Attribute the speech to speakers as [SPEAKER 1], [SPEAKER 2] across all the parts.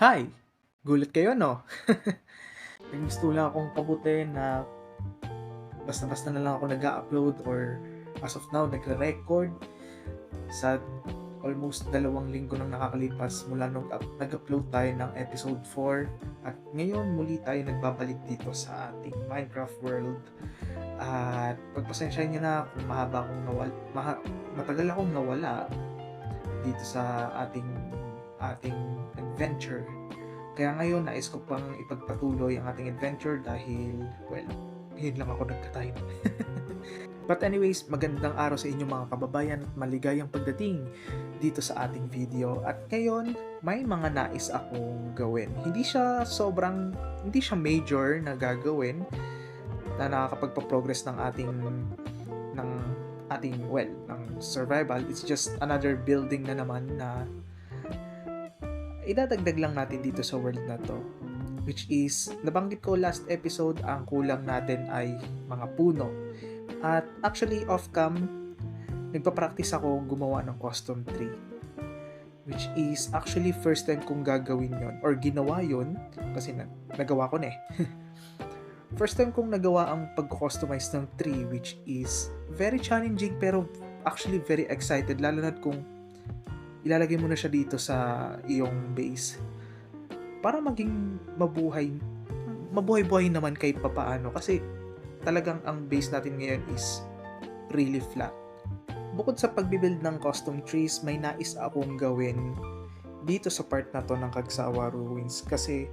[SPEAKER 1] Hi! Gulat kayo 'no? May gusto lang akong pabuti na basta-basta na lang ako nag-a-upload or as of now nagre-record sa almost 2 linggo nang nakakalipas mula nung nag-upload tayo ng episode 4 at ngayon muli tayo nagbabalik dito sa ating Minecraft world. At pagpasensyahan niyo na kung matagal akong nawala dito sa ating adventure. Kaya ngayon nais ko pang ipagpatuloy ang ating adventure dahil, well, ngayon lang ako nagka-time. But anyways, magandang araw sa inyo mga kababayan at maligayang pagdating dito sa ating video. At ngayon, may mga nais akong gawin. Hindi siya major na gagawin na nakakapagpa-progress ng ng survival. It's just another building na naman na idadagdag lang natin dito sa world na to, which is nabanggit ko last episode, ang kulang natin ay mga puno. At actually off cam nagpa-practice ako gumawa ng custom tree, which is actually first time kong gagawin yon or ginawa yon kasi nagawa ko na eh. First time kong nagawa ang pag-customize ng tree, which is very challenging pero actually very excited, lalo na kung ilalagay mo na siya dito sa iyong base para maging mabuhay-buhay naman kahit papaano, kasi talagang ang base natin ngayon is really flat. Bukod sa pagbibuild ng custom trees, may nais akong gawin dito sa part na to ng Kagsawa Ruins kasi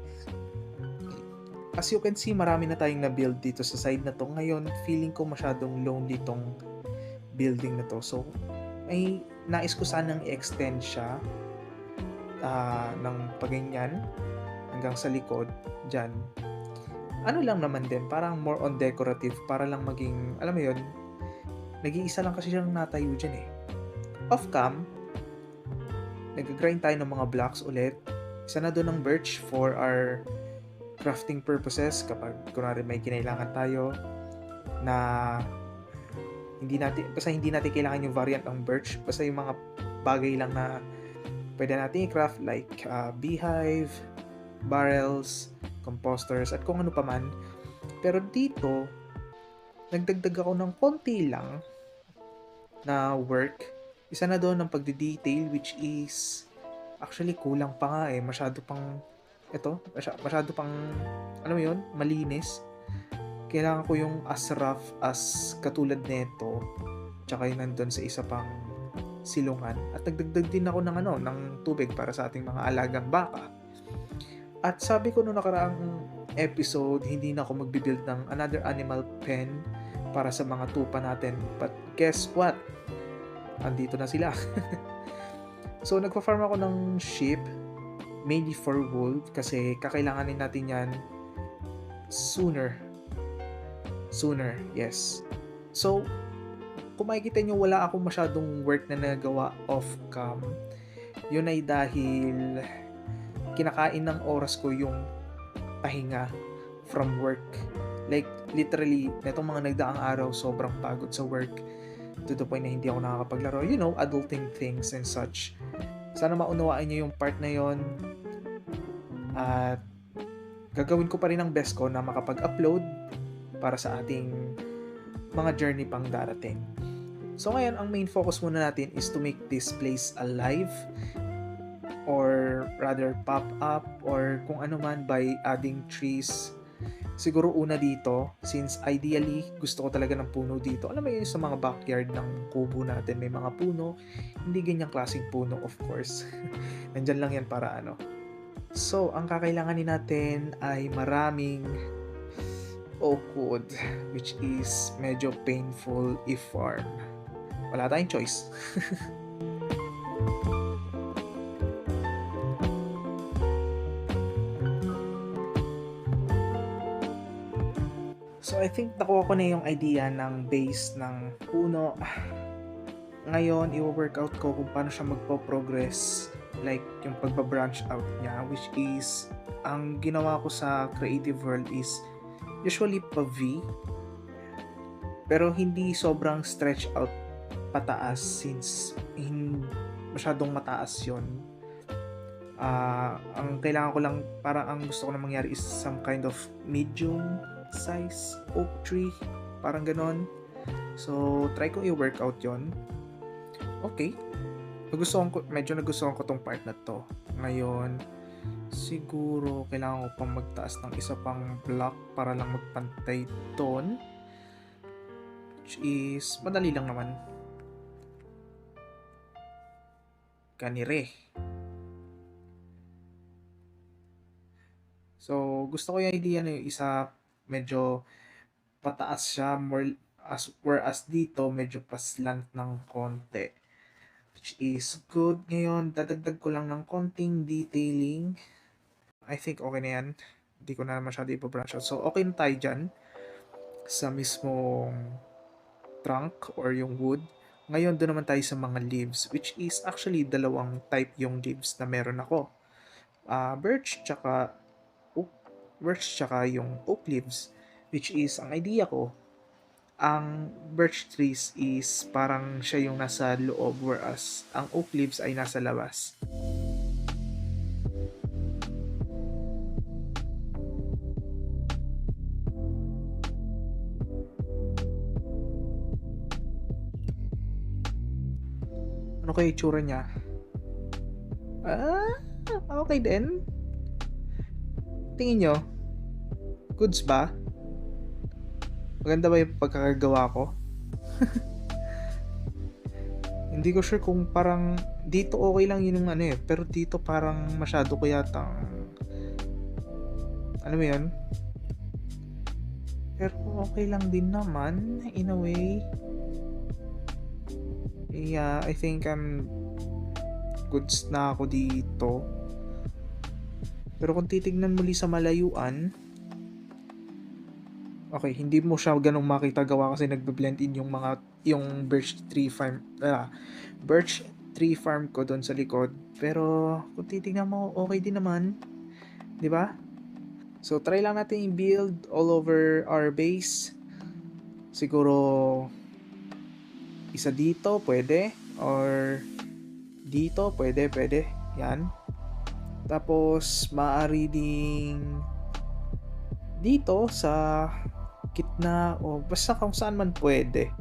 [SPEAKER 1] as you can see, marami na tayong na-build dito sa side na to. Ngayon, feeling ko masyadong lonely tong building na to. So, ay nais ko sanang i-extend siya ng paganyan hanggang sa likod dyan. Ano lang naman din, parang more on decorative para lang maging, alam mo yun, nag-iisa lang kasi siyang natayo dyan eh. Off cam, nag-grind tayo ng mga blocks ulit. Isa na doon ng birch for our crafting purposes kapag kunwari may kinailangan tayo na hindi natin kailangan yung variant ng birch, basta yung mga bagay lang na pwede natin i-craft like beehive, barrels, composters, at kung ano pa man. Pero dito, nagdagdag ako ng konti lang na work. Isa na doon ng pagdi-detail, which is actually kulang pa nga eh, masyado pang alam mo yun, malinis. Kailangan ko yung as rough as katulad nito, tsaka yung nandun sa isa pang silungan, at nagdagdag din ako ng tubig para sa ating mga alagang baka. At sabi ko noong nakaraang episode, hindi na ako magbibuild ng another animal pen para sa mga tupa natin, but guess what, andito na sila. So nagpa-farm ako ng sheep, mainly for wool, kasi kakailanganin natin yan sooner, yes. So, kung makikita nyo, wala akong masyadong work na nagawa off-cam. Yun ay dahil kinakain ng oras ko yung pahinga from work. Like, literally, netong mga nagdaang araw, sobrang pagod sa work. To the point na hindi ako nakakapaglaro. You know, adulting things and such. Sana maunawaan nyo yung part na yon. At gagawin ko pa rin ang best ko na makapag-upload para sa ating mga journey pang darating. So ngayon, ang main focus muna natin is to make this place alive, or rather pop up, or kung ano man, by adding trees. Siguro una dito, since ideally gusto ko talaga ng puno dito. Alam mo yun, sa mga backyard ng kubo natin may mga puno, hindi ganyang klaseng puno of course. Nandyan lang yan para ano. So, ang kakailanganin natin ay maraming oak wood, which is medyo painful i-farm. Wala tayong choice. So I think nakuha ko na yung idea ng base ng puno. Ngayon, i-workout ko kung paano siya magpo-progress, like yung pagba-branch out niya, which is, ang ginawa ko sa creative world is usually pa V, pero hindi sobrang stretch out pataas since masyadong mataas yon. Ang kailangan ko lang, parang ang gusto ko na mangyari is some kind of medium size oak tree, parang ganon. So, try kong i-workout yon. Okay. Medyo nagustuhan ko tong part na to. Ngayon, siguro kailangan ko pang magtaas ng isa pang block para lang magpantay doon. Which is, madali lang naman. Kanire. So, gusto ko yung idea na yung isa medyo pataas siya, whereas dito medyo paslant ng konti. Which is good. Ngayon, dadagdag ko lang ng konting detailing. I think okay na yan. Hindi ko na masyado ipabrush out. So, okay na tayo dyan sa mismong trunk or yung wood. Ngayon, doon naman tayo sa mga leaves, which is actually dalawang type yung leaves na meron ako. Birch tsaka yung oak leaves, which is ang idea ko, ang birch trees is parang siya yung nasa loob whereas ang oak leaves ay nasa labas. Ano kaya itsura niya? Okay din. Tingin nyo? Goods ba? Maganda ba yung pagkakagawa ko? Hindi ko sure kung parang dito okay lang yun yung ano eh. Pero dito parang masyado ko yata ano mo yun? Pero okay lang din naman in a way. Yeah, I think goods na ako dito. Pero kung titignan muli sa malayuan, okay, hindi mo siya ganong makita gawa kasi nagbe-blend in yung birch tree farm ko doon sa likod. Pero kung titignan mo, okay din naman, 'di ba? So try lang natin i-build all over our base. Siguro isa dito pwede or dito pwede. Yan. Tapos maaari ding dito sa gitna o basta kung saan man pwede.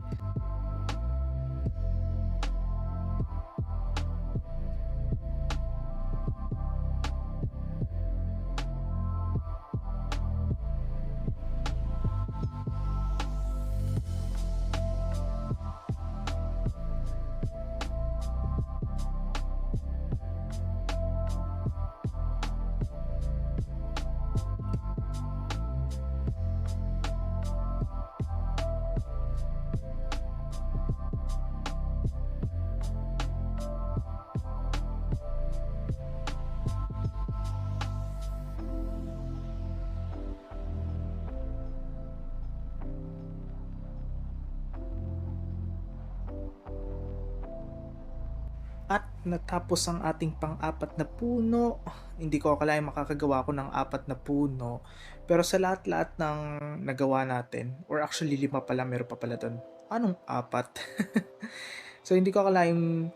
[SPEAKER 1] At natapos ang ating pang-apat na puno. Hindi ko akalain makakagawa ko ng 4 na puno. Pero sa lahat-lahat ng nagawa natin, or actually 5 pala, meron pa pala doon. Anong 4? So hindi ko akalain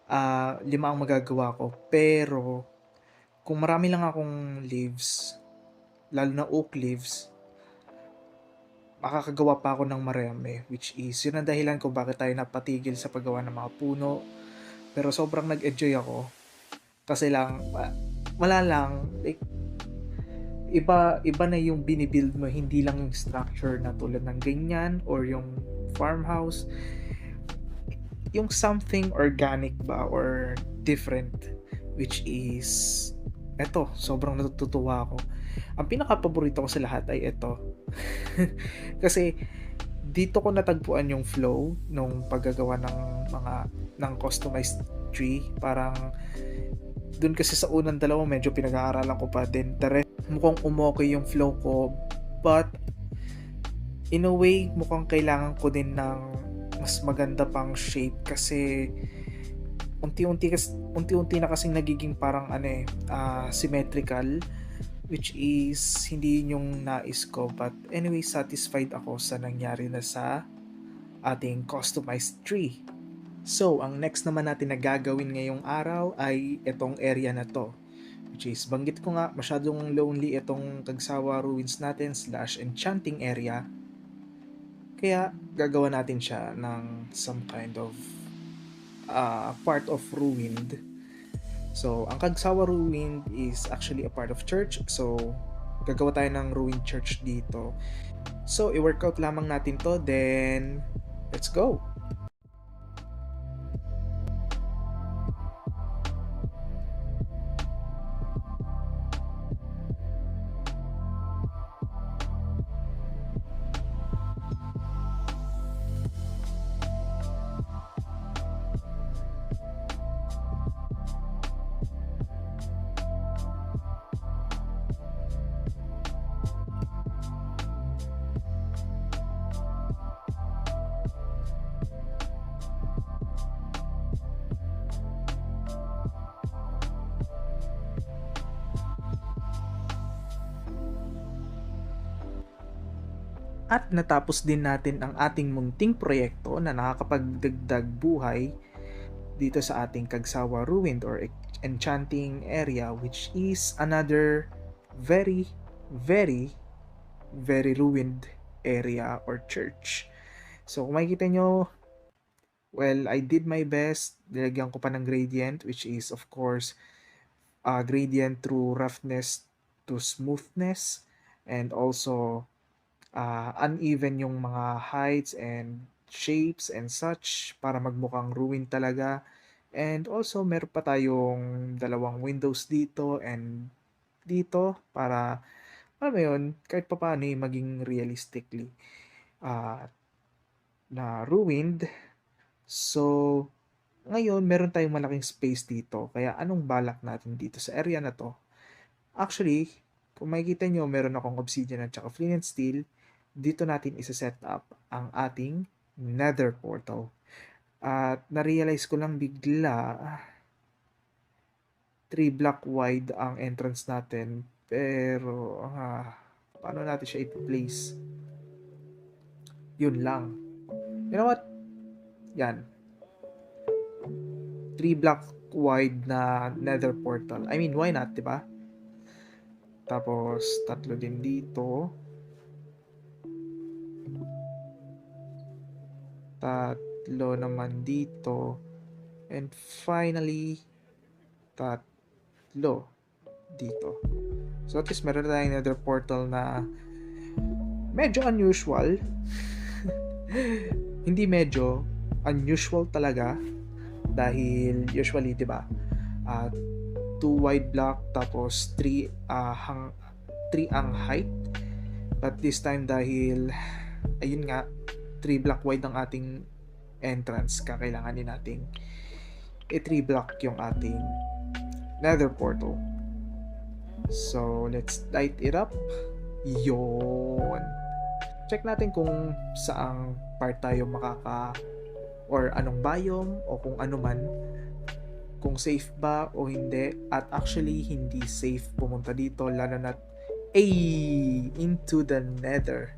[SPEAKER 1] 5 ang magagawa ko. Pero kung marami lang akong leaves, lalo na oak leaves, makakagawa pa ako ng marami. Which is, yun ang dahilan ko bakit tayo napatigil sa paggawa ng mga puno. Pero sobrang nag-enjoy ako. Kasi lang, wala lang. Like, iba na yung binibuild mo. Hindi lang yung structure na tulad ng ganyan or yung farmhouse. Yung something organic ba or different. Which is, eto, sobrang natutuwa ako. Ang pinaka-paborito ko sa lahat ay ito. Kasi, dito ko natagpuan yung flow nung paggagawa ng customized tree. Parang dun kasi sa unang dalawa medyo pinag-aaralan ko pa din. Mukhang umokay yung flow ko, but in a way mukhang kailangan ko din ng mas maganda pang shape kasi unti-unti na kasing nagiging parang symmetrical, which is hindi yung nais ko. But anyway, satisfied ako sa nangyari na sa ating customized tree. So, ang next naman natin na gagawin ngayong araw ay itong area na to. which is banggit ko nga masyadong lonely itong Kagsawa ruins natin / enchanting area. Kaya gagawa natin siya ng some kind of part of ruined. So, ang Kagsawa ruined is actually a part of church. So, gagawa tayo ng ruined church dito. So, i-workout lamang natin to, then let's go! At natapos din natin ang ating munting proyekto na nakakapagdagdag buhay dito sa ating Kagsawa ruined or enchanting area, which is another very, very, very ruined area or church. So kung makikita nyo, well, I did my best. Nilagyan ko pa ng gradient, which is of course gradient through roughness to smoothness, and also uneven yung mga heights and shapes and such para magmukhang ruin talaga. And also meron pa tayong dalawang windows dito and dito para alam mo yun, kahit pa paano maging realistically na ruined. So ngayon meron tayong malaking space dito, kaya anong balak natin dito sa area na to? Actually, kung makikita nyo, meron akong obsidian at saka flint and steel. Dito natin isa-set up ang ating nether portal. At na-realize ko lang bigla, 3 block wide ang entrance natin. Pero, paano natin siya i-place? Yun lang. You know what? Yan. 3 block wide na nether portal. I mean, why not, diba? Tapos, 3 din dito. 3 naman dito. And finally, 3 dito. So at least meron tayong nether portal na medyo unusual. Hindi medyo, unusual talaga. Dahil usually, di ba, 2 wide block tapos 3 ang height. But this time dahil ayun nga, 3 block wide ang ating entrance, kakailanganin nating 3 block yung ating nether portal. So let's light it up. Yon. Check natin kung saang part tayo or anong biome o kung ano man, kung safe ba o hindi. At actually hindi safe pumunta dito, lalo na into the nether.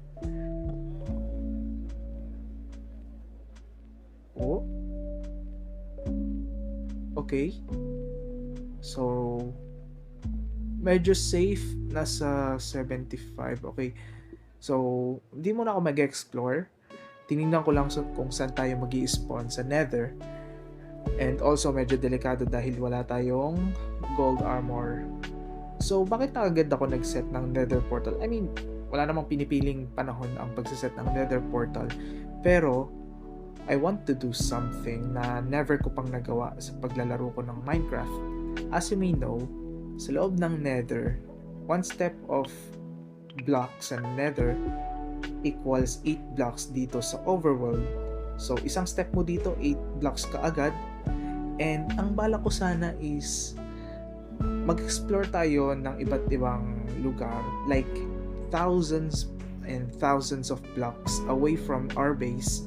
[SPEAKER 1] Oh. Okay. So medyo safe, nasa 75. Okay. So hindi muna ako mag-explore. Tinignan ko lang kung saan tayo magi-spawn sa nether. And also medyo delikado dahil wala tayong gold armor. So bakit na agad ako nag-set ng nether portal? I mean, wala namang pinipiling panahon ang pagsiset ng nether portal. Pero I want to do something na never ko pang nagawa sa paglalaro ko ng Minecraft. As you may know, sa loob ng nether, 1 step of blocks sa nether equals 8 blocks dito sa overworld. So, isang step mo dito, 8 blocks ka agad. And ang bala ko sana is mag-explore tayo ng iba't ibang lugar, like thousands and thousands of blocks away from our base,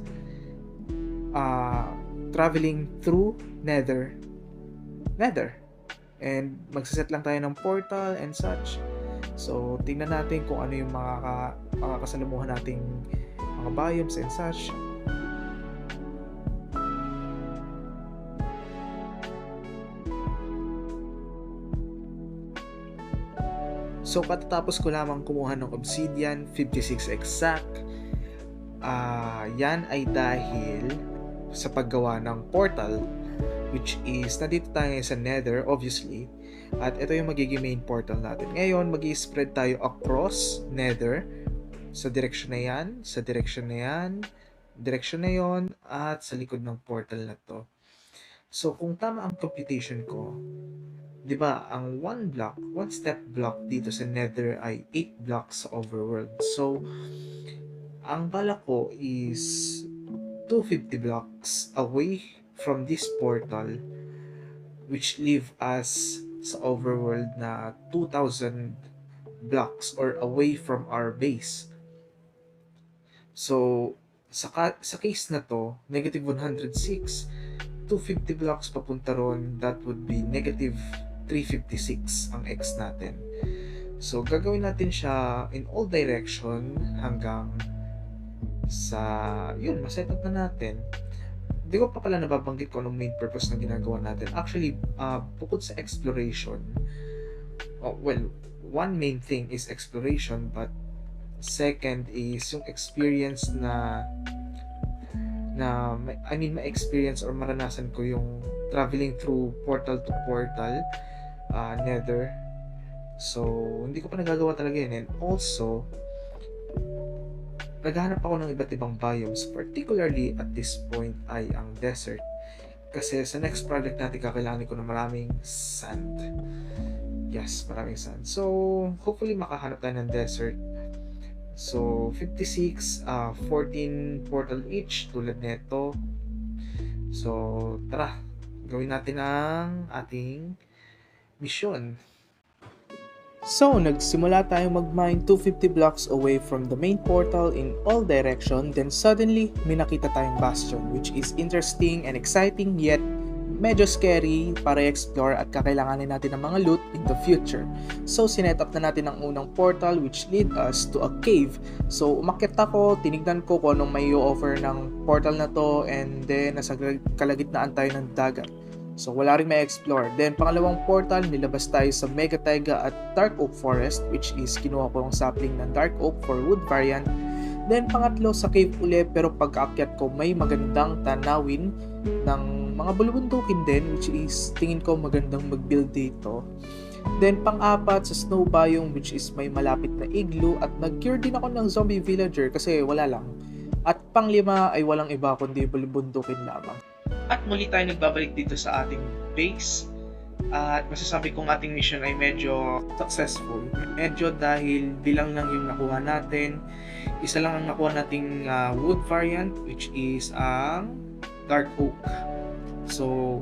[SPEAKER 1] traveling through nether, and magsaset lang tayo ng portal and such. So tingnan natin kung ano yung makakasalamuhan nating mga biomes and such. So katatapos ko lamang kumuha ng obsidian, 56 exact. Yan ay dahil sa paggawa ng portal, which is nandito tayo sa Nether obviously, at ito yung magiging main portal natin. Ngayon mag-i-spread tayo across Nether sa direction na yan, sa direction na yan, direction na yon, at sa likod ng portal na to. So kung tama ang computation ko, 'di ba, ang one step block dito sa Nether ay 8 blocks sa overworld. So ang bala ko is 250 blocks away from this portal, which leave us sa overworld na 2,000 blocks or away from our base. So sa case na to, negative 106, 250 blocks papunta ron, that would be negative 356 ang x natin. So gagawin natin siya in all direction hanggang sa yun, maset up na natin. Hindi ko pa pala nababanggit ko anong main purpose ng ginagawa natin. Actually, bukod sa exploration, one main thing is exploration, but second is yung experience ma-experience or maranasan ko yung traveling through portal to portal, Nether. So, hindi ko pa nagagawa talaga yun. And also, naghahanap ako ng iba't ibang biomes, particularly at this point ay ang desert. Kasi sa next project natin, kakailangan ko ng maraming sand. Yes, maraming sand. So, hopefully makahanap tayo ng desert. So, 56, 14 portal each, tulad nito. So, tara, gawin natin ang ating mission. So, nagsimula tayong mag-mine 250 blocks away from the main portal in all direction. Then suddenly, may nakita tayong bastion, which is interesting and exciting, yet medyo scary para i-explore at kakailanganin natin ng mga loot in the future. So, sinet up na natin ang unang portal which lead us to a cave. So, umakyat ako, tinignan ko kung anong may offer ng portal na to, and then nasa kalagitnaan tayo ng dagat. So, wala rin may explore. Then, pangalawang portal, nilabas tayo sa Mega Taiga at Dark Oak Forest, which is kinuha ko yung sapling ng Dark Oak for wood variant. Then, pangatlo sa cave uli, pero pagkaakyat ko, may magandang tanawin ng mga bulubundukin din, which is tingin ko magandang mag-build dito. Then, pang-apat sa snow biome, which is may malapit na igloo, at nag-cure din ako ng zombie villager kasi wala lang. At pang-lima ay walang iba kundi bulubundukin lamang. At muli tayo nagbabalik dito sa ating base. At masasabi kong ating mission ay medyo successful. Medyo dahil bilang lang yung nakuha natin. Isa lang ang nakuha nating wood variant, which is ang Dark Oak. So,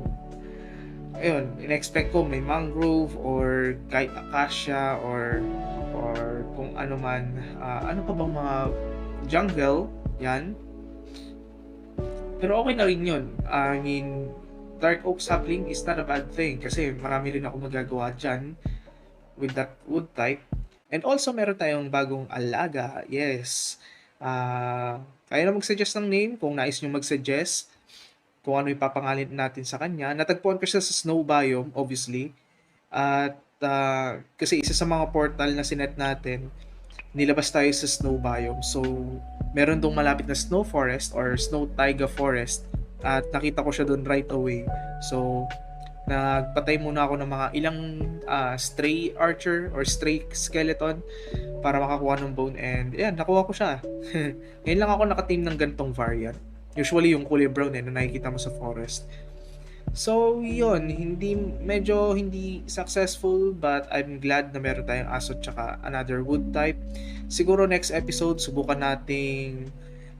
[SPEAKER 1] ayun, in-expect ko may mangrove or kahit acacia or kung ano man. Ano pa bang mga jungle, yan. Pero okay na rin yun. I mean, Dark Oak sapling is not a bad thing kasi marami rin ako magagawa dyan with that wood type. And also, meron tayong bagong alaga. Yes. Kaya na mag-suggest ng name kung nais nyo mag-suggest kung ano ipapangalan natin sa kanya. Natagpuan ko siya sa snow biome, obviously. At kasi isa sa mga portal na sinet natin, nilabas tayo sa snow biome. So, meron dong malapit na snow forest or snow taiga forest at nakita ko siya doon right away. So, nagpatay muna ako ng mga ilang stray archer or stray skeleton para makakuha ng bone, and yan, nakuha ko siya. Ngayon lang ako nakateam ng gantong variant. Usually yung kulay brown na nakikita mo sa forest. So, yun, medyo hindi successful, but I'm glad na meron tayong aso tsaka another wood type. Siguro next episode, subukan nating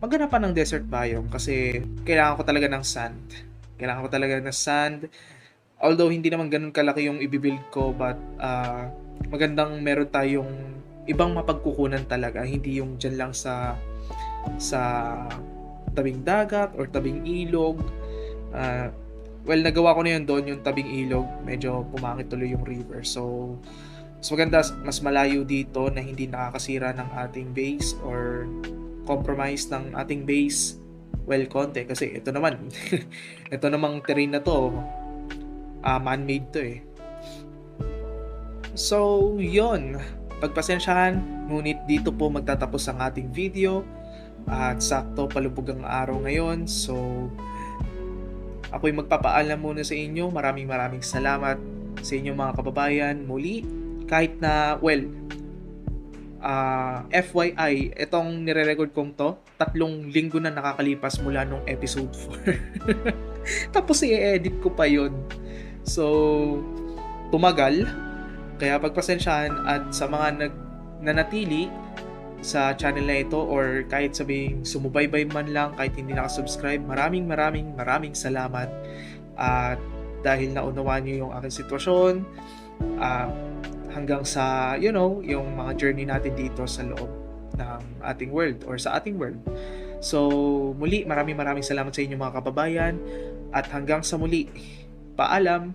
[SPEAKER 1] magganapan ng desert biome kasi kailangan ko talaga ng sand. Although hindi naman ganun kalaki yung ibibuild ko, but magandang meron tayong ibang mapagkukunan talaga. Hindi yung dyan lang sa tabing dagat or tabing ilog. Well, nagawa ko na yun doon, yung tabing ilog. Medyo pumangit tuloy yung river. So, mas maganda, mas malayo dito na hindi nakakasira ng ating base or compromise ng ating base. Well, konti. Kasi ito naman, ito namang terrain na to, man-made to eh. So, yun. Pagpasensyahan, ngunit dito po magtatapos ang ating video at sakto palubog ang araw ngayon. So, ako'y magpapaalam muna sa inyo. Maraming salamat sa inyong mga kababayan. Muli, kahit na, FYI, itong nire-record kong to, 3 linggo na nakakalipas mula nung episode 4. Tapos i-edit ko pa yun. So, tumagal. Kaya pagpasensyahan, at sa mga nanatili sa channel na ito or kahit sabing sumubaybay man lang, kahit hindi nakasubscribe, maraming salamat. At dahil naunawaan niyo yung aking sitwasyon, hanggang sa, yung mga journey natin dito sa loob ng ating world or sa ating world. So, muli, maraming salamat sa inyo mga kababayan. At hanggang sa muli, paalam!